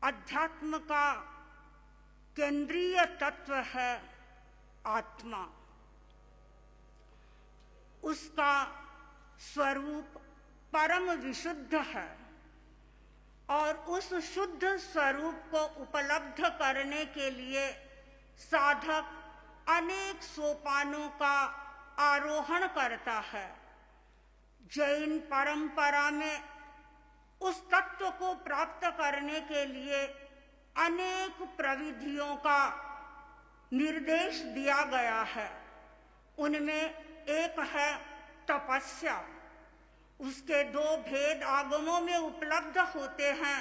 अध्यात्म का केंद्रीय तत्व है आत्मा। उसका स्वरूप परम विशुद्ध है और उस शुद्ध स्वरूप को उपलब्ध करने के लिए साधक अनेक सोपानों का आरोहण करता है। जैन परंपरा में उस तत्व को प्राप्त करने के लिए अनेक प्रविधियों का निर्देश दिया गया है। उनमें एक है तपस्या। उसके दो भेद आगमों में उपलब्ध होते हैं,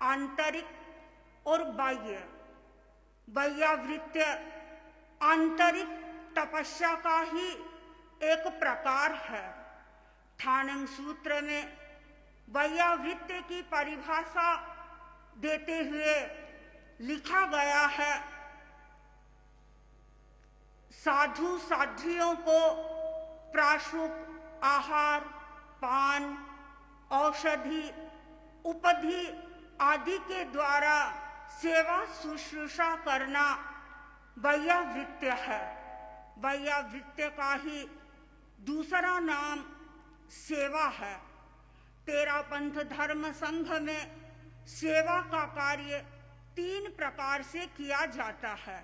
आंतरिक और बाह्य। बाह्यावृत्य आंतरिक तपस्या का ही एक प्रकार है। ठाणंग सूत्र में बाह्यावृत्य की परिभाषा देते हुए लिखा गया है, साधु साध्वियों को प्राशुक आहार, पान, औषधि, उपधि आदि के द्वारा सेवा शुश्रूषा करना बाह्यावृत्य है। बाह्यावृत्य का ही दूसरा नाम सेवा है। तेरापंथ धर्म संघ में सेवा का कार्य 3 प्रकार से किया जाता है।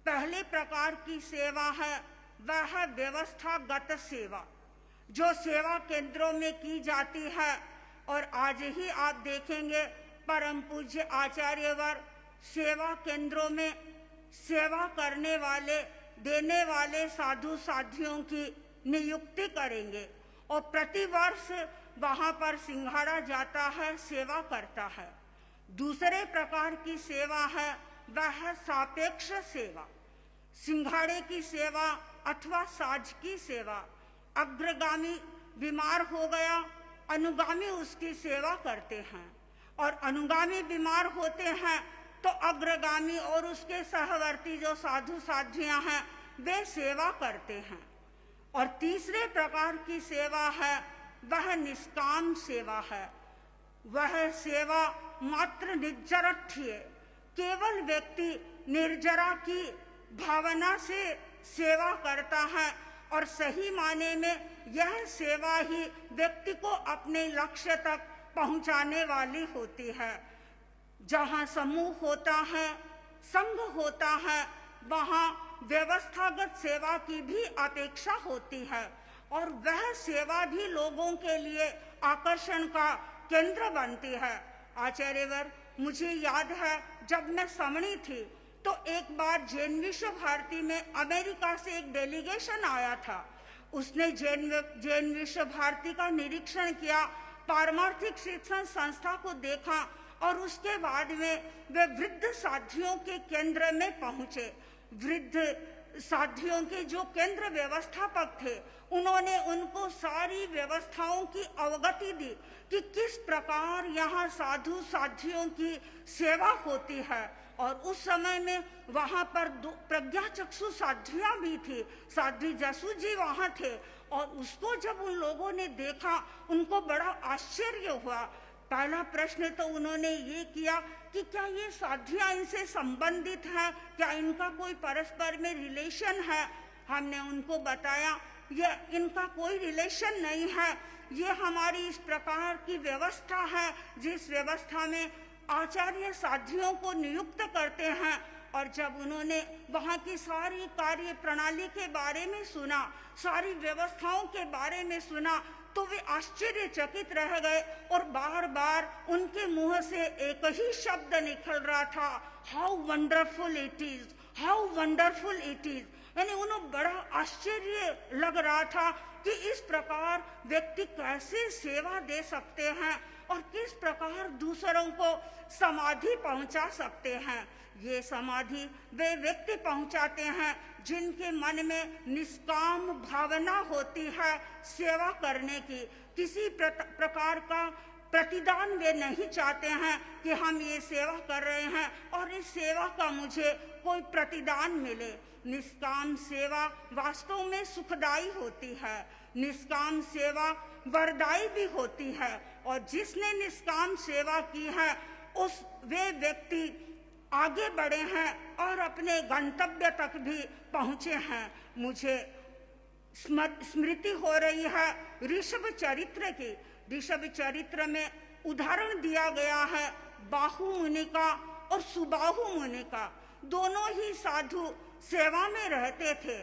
पहले प्रकार की सेवा है वह है व्यवस्थागत सेवा, जो सेवा केंद्रों में की जाती है। और आज ही आप देखेंगे परम पूज्य आचार्यवर सेवा केंद्रों में सेवा करने वाले, देने वाले साधु साध्वियों की नियुक्ति करेंगे और प्रतिवर्ष वहां पर सिंघाड़ा जाता है, सेवा करता है। दूसरे प्रकार की सेवा है वह है सापेक्ष सेवा। सिंघाड़े की सेवा अथवा साज की सेवा। अग्रगामी बीमार हो गया, अनुगामी उसकी सेवा करते हैं, और अनुगामी बीमार होते हैं तो अग्रगामी और उसके सहवर्ती जो साधु साध्वियां हैं वे सेवा करते हैं। और तीसरे प्रकार की सेवा है वह निष्काम सेवा है। वह सेवा मात्र निर्जरठ्य, केवल व्यक्ति निर्जरा की भावना से सेवा करता है और सही माने में यह सेवा ही व्यक्ति को अपने लक्ष्य तक पहुंचाने वाली होती है। जहां समूह होता है, संघ होता है, वहां व्यवस्थागत सेवा की भी अपेक्षा होती है और वह सेवा भी लोगों के लिए आकर्षण का केंद्र बनती है। आचार्यवर, मुझे याद है जब मैं समणी थी तो एक बार जैन विश्व भारती में अमेरिका से एक डेलीगेशन आया था। उसने जैन विश्व भारती का निरीक्षण किया, पारमार्थिक शिक्षण संस्था को देखा और उसके बाद में वे वृद्ध साध्वियों के केंद्र में पहुंचे। वृद्ध साध्वियों के जो केंद्र व्यवस्थापक थे उन्होंने उनको सारी व्यवस्थाओं की अवगति दी कि किस प्रकार यहाँ साधु साध्वियों की सेवा होती है। और उस समय में वहां पर प्रज्ञा चक्षु साध्वियां भी थी, साध्वी जसू जी वहां थे। और उसको जब उन लोगों ने देखा उनको बड़ा आश्चर्य हुआ। पहला प्रश्न तो उन्होंने ये किया कि क्या ये साध्वियां इनसे संबंधित हैं, क्या इनका कोई परस्पर में रिलेशन है। हमने उनको बताया ये इनका कोई रिलेशन नहीं है, ये हमारी इस प्रकार की व्यवस्था है जिस व्यवस्था में आचार्य साध्वियों को नियुक्त करते हैं। और जब उन्होंने वहाँ की सारी कार्य प्रणाली के बारे में सुना, सारी व्यवस्थाओं के बारे में सुना, तो वे आश्चर्यचकित रह गए और बार बार उनके मुंह से एक ही शब्द निकल रहा था, how wonderful it is, how wonderful it is. यानी उन्हें बड़ा आश्चर्य लग रहा था कि इस प्रकार व्यक्ति कैसे सेवा दे सकते हैं और किस प्रकार दूसरों को समाधि पहुंचा सकते हैं। ये समाधि वे व्यक्ति पहुंचाते हैं जिनके मन में निष्काम भावना होती है सेवा करने की। किसी प्रकार का प्रतिदान वे नहीं चाहते हैं कि हम ये सेवा कर रहे हैं और इस सेवा का मुझे कोई प्रतिदान मिले। निष्काम सेवा वास्तव में सुखदायी होती है, निष्काम सेवा वरदायी भी होती है। और जिसने निष्काम सेवा की है वे व्यक्ति आगे बढ़े हैं और अपने गंतव्य तक भी पहुंचे हैं। मुझे स्मृति हो रही है ऋषभ चरित्र की। ऋषभ चरित्र में उदाहरण दिया गया है बाहु मुनि का और सुबाहु मुनि का। दोनों ही साधु सेवा में रहते थे।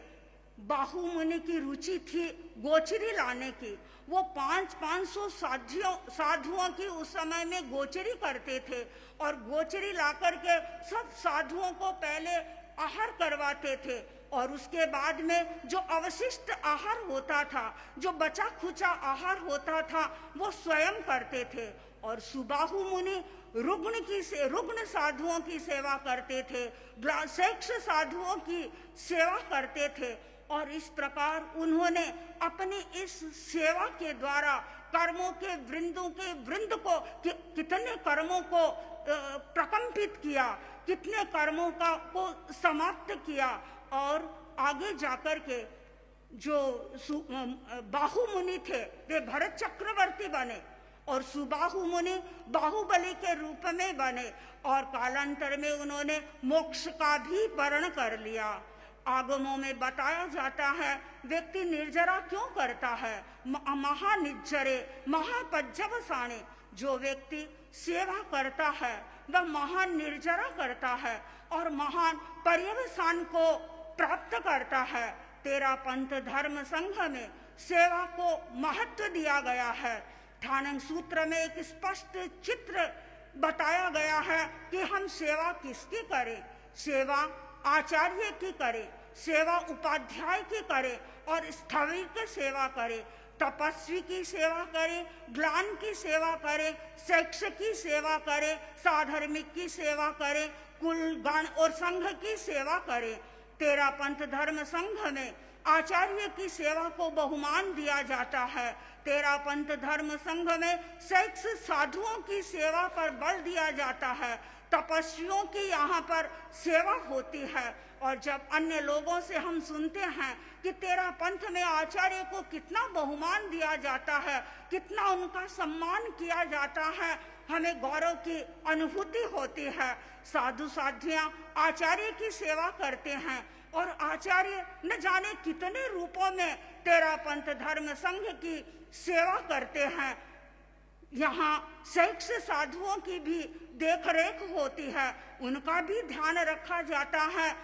बाहु मुनि की रुचि थी गोचरी लाने की। वो 500 साधुओं की उस समय में गोचरी करते थे और गोचरी लाकर के सब साधुओं को पहले आहार करवाते थे और उसके बाद में जो अवशिष्ट आहार होता था, जो बचा खुचा आहार होता था, वो स्वयं करते थे। और सुबाहु मुनि रुग्ण साधुओं की सेवा करते थे, ग्लासेक्ष साधुओं की सेवा करते थे। और इस प्रकार उन्होंने अपनी इस सेवा के द्वारा कर्मों के वृंद को कितने कर्मों को प्रकंपित किया, कितने कर्मों को समाप्त किया। और आगे जाकर के जो बाहु मुनि थे वे भरत चक्रवर्ती बने और सुबाहु मुनि बाहुबली के रूप में बने और कालांतर में उन्होंने मोक्ष का भी वर्ण कर लिया। आगमों में बताया जाता है व्यक्ति निर्जरा क्यों करता है, महानिज्जरे महापज्जवसाने। जो व्यक्ति सेवा करता है वह महान निर्जरा करता है और महान पर्यवसान को प्राप्त करता है। तेरा पंथ धर्म संघ में सेवा को महत्व दिया गया है। ठाणंग सूत्र में एक स्पष्ट चित्र बताया गया है कि हम सेवा किसकी करें। सेवा आचार्य की करें, सेवा उपाध्याय की करें और स्थविर की सेवा करें, तपस्वी की सेवा करें, ग्लान की सेवा करें, शिक्षक की सेवा करें, साधर्मिक की सेवा करें, कुल गण और संघ की सेवा करें। तेरा पंथ धर्म संघ में आचार्य की सेवा को बहुमान दिया जाता है। तेरा पंथ धर्म संघ में शेष साधुओं की सेवा पर बल दिया जाता है। तपस्वियों की यहाँ पर सेवा होती है। और जब अन्य लोगों से हम सुनते हैं कि तेरा पंथ में आचार्य को कितना बहुमान दिया जाता है, कितना उनका सम्मान किया जाता है, हमें गौरव की अनुभूति होती है। साधु साध्वियां आचार्य की सेवा करते हैं और आचार्य न जाने कितने रूपों में तेरा पंथ धर्म संघ की सेवा करते हैं। यहाँ शेष साधुओं की भी देखरेख होती है, उनका भी ध्यान रखा जाता है।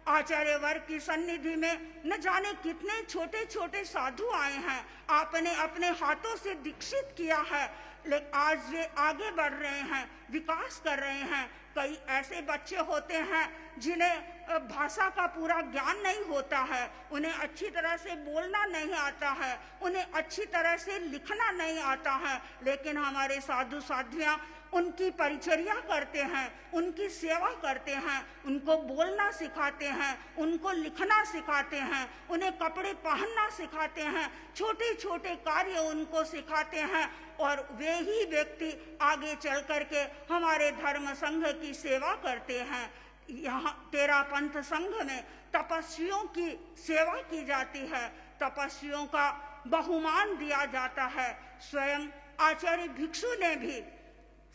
आचार्य वर्ग की सन्निधि में न जाने कितने छोटे छोटे साधु आए हैं, आपने अपने हाथों से दीक्षित किया है, लेकिन आज वे आगे बढ़ रहे हैं, विकास कर रहे हैं। कई ऐसे बच्चे होते हैं जिन्हें भाषा का पूरा ज्ञान नहीं होता है, उन्हें अच्छी तरह से बोलना नहीं आता है, उन्हें अच्छी तरह से लिखना नहीं आता है, लेकिन हमारे साधु साध्वियां उनकी परिचर्या करते हैं, उनकी सेवा करते हैं, उनको बोलना सिखाते हैं, उनको लिखना सिखाते हैं, उन्हें कपड़े पहनना सिखाते हैं, छोटे छोटे कार्य उनको सिखाते हैं। और वे ही व्यक्ति आगे चल करके हमारे धर्म संघ की सेवा करते हैं। यहाँ तेरा पंथ संघ में तपस्वियों की सेवा की जाती है, तपस्वियों का बहुमान दिया जाता है। स्वयं आचार्य भिक्षु ने भी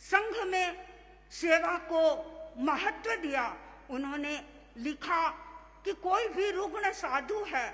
संघ में सेवा को महत्व दिया। उन्होंने लिखा कि कोई भी रुग्ण साधु है,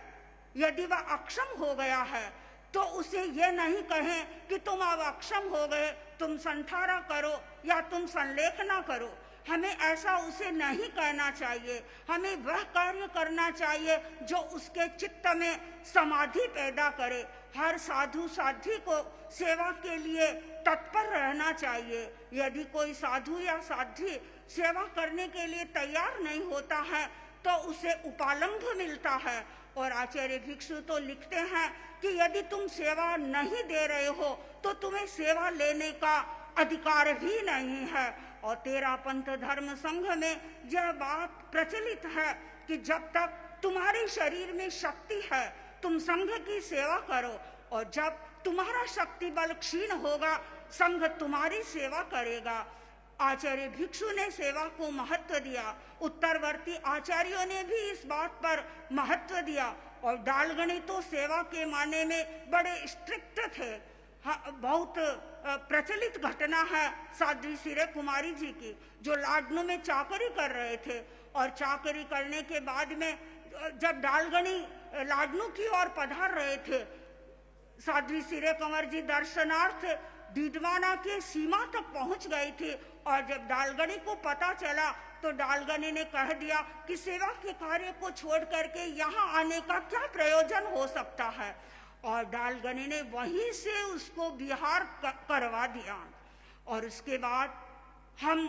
यदि वह अक्षम हो गया है तो उसे ये नहीं कहें कि तुम अब अक्षम हो गए, तुम संठारा करो या तुम संलेखना करो। हमें ऐसा उसे नहीं कहना चाहिए। हमें वह कार्य करना चाहिए जो उसके चित्त में समाधि पैदा करे। हर साधु साध्वी को सेवा के लिए तत्पर रहना चाहिए। यदि कोई साधु या साध्वी सेवा करने के लिए तैयार नहीं होता है तो उसे उपालंभ मिलता है। और आचार्य भिक्षु तो लिखते हैं कि यदि तुम सेवा नहीं दे रहे हो तो तुम्हें सेवा लेने का अधिकार भी नहीं है। और तेरा पंथ धर्म संघ में यह बात प्रचलित है कि जब तक तुम्हारे शरीर में शक्ति है तुम संघ की सेवा करो, और जब तुम्हारा शक्ति बल क्षीण होगा संघ तुम्हारी सेवा करेगा। आचार्य भिक्षु ने सेवा को महत्व दिया, उत्तरवर्ती आचार्यों ने भी इस बात पर महत्व दिया। और डालगणी तो सेवा के माने में बड़े स्ट्रिक्ट थे। बहुत प्रचलित घटना है साध्वी सिरे कुमारी जी की, जो लाडनू में चाकरी कर रहे थे और चाकरी करने के बाद में जब डालगनी लाडनू की ओर पधार रहे थे, साध्वी सिरे कंवर जी दर्शनार्थ डीडवाना के सीमा तक पहुंच गई थी और जब डालगनी को पता चला तो डालगनी ने कह दिया कि सेवा के कार्य को छोड़ करके यहाँ आने का क्या प्रयोजन हो सकता है, और डालगनी ने वहीं से उसको बिहार करवा दिया। और उसके बाद हम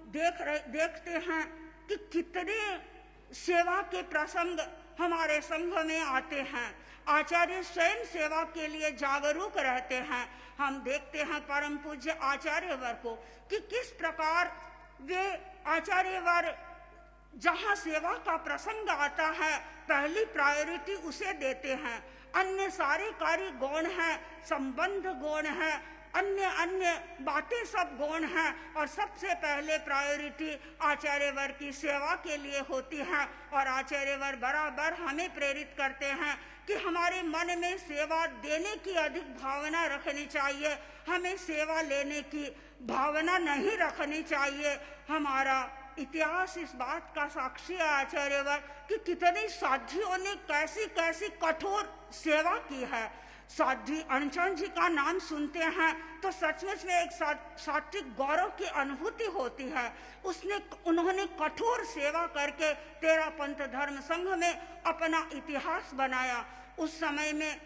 देखते हैं कि कितने सेवा के प्रसंग हमारे संघ में आते हैं। आचार्य स्वयं सेवा के लिए जागरूक रहते हैं। हम देखते हैं परम पूज्य आचार्यवर को कि किस प्रकार वे आचार्यवर जहाँ सेवा का प्रसंग आता है पहली प्रायोरिटी उसे देते हैं। अन्य सारे कार्य गौण हैं, संबंध गौण है, अन्य बातें सब गौण हैं, और सबसे पहले प्रायोरिटी आचार्यवर की सेवा के लिए होती है। और आचार्यवर बराबर हमें प्रेरित करते हैं कि हमारे मन में सेवा देने की अधिक भावना रखनी चाहिए, हमें सेवा लेने की भावना नहीं रखनी चाहिए। हमारा इतिहास इस बात का साक्षी है आचार्यवर कि कितने साध्वियों ने कैसी कैसी कठोर सेवा की है। साध्वी अनशन जी का नाम सुनते हैं तो सचमुच में एक सात्विक गौरव की अनुभूति होती है। उन्होंने कठोर सेवा करके 13 पंथ धर्म संघ में अपना इतिहास बनाया। उस समय में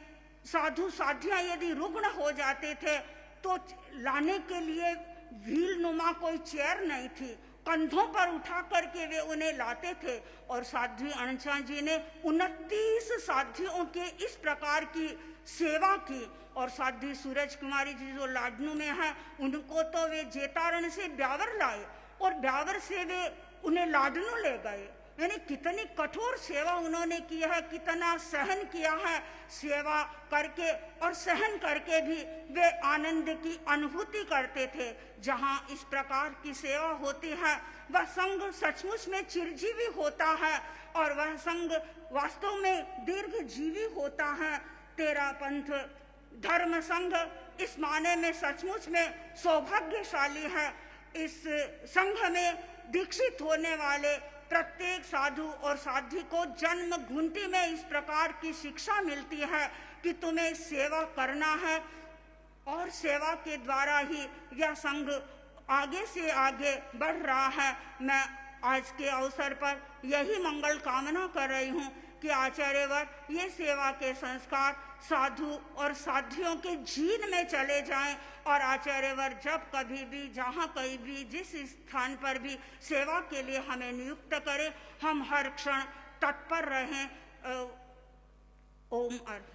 साधु साध्वियां यदि रुग्ण हो जाते थे तो लाने के लिए व्हील नुमा कोई चेयर नहीं थी, कंधों पर उठा करके वे उन्हें लाते थे। और साध्वी अनशन जी ने 29 साध्वियों के इस प्रकार की सेवा की। और साध्वी सूरज कुमारी जी जो लाडनू में है, उनको तो वे जेतारण से ब्यावर लाए और ब्यावर से वे उन्हें लाडनू ले गए। यानी कितनी कठोर सेवा उन्होंने की है, कितना सहन किया है। सेवा करके और सहन करके भी वे आनंद की अनुभूति करते थे। जहाँ इस प्रकार की सेवा होती है वह संघ सचमुच में चिरजीवी होता है और वह संघ वास्तव में दीर्घजीवी होता है। 13 पंथ धर्म संघ इस माने में सचमुच में सौभाग्यशाली है। इस संघ में दीक्षित होने वाले प्रत्येक साधु और साध्वी को जन्म घुंटी में इस प्रकार की शिक्षा मिलती है कि तुम्हें सेवा करना है और सेवा के द्वारा ही यह संघ आगे से आगे बढ़ रहा है। मैं आज के अवसर पर यही मंगल कामना कर रही हूँ कि आचार्यवर ये सेवा के संस्कार साधु और साध्वियों के जीन में चले जाएं और आचार्यवर जब कभी भी जहाँ कहीं भी जिस स्थान पर भी सेवा के लिए हमें नियुक्त करें, हम हर क्षण तत्पर रहें। ओम अर्थ।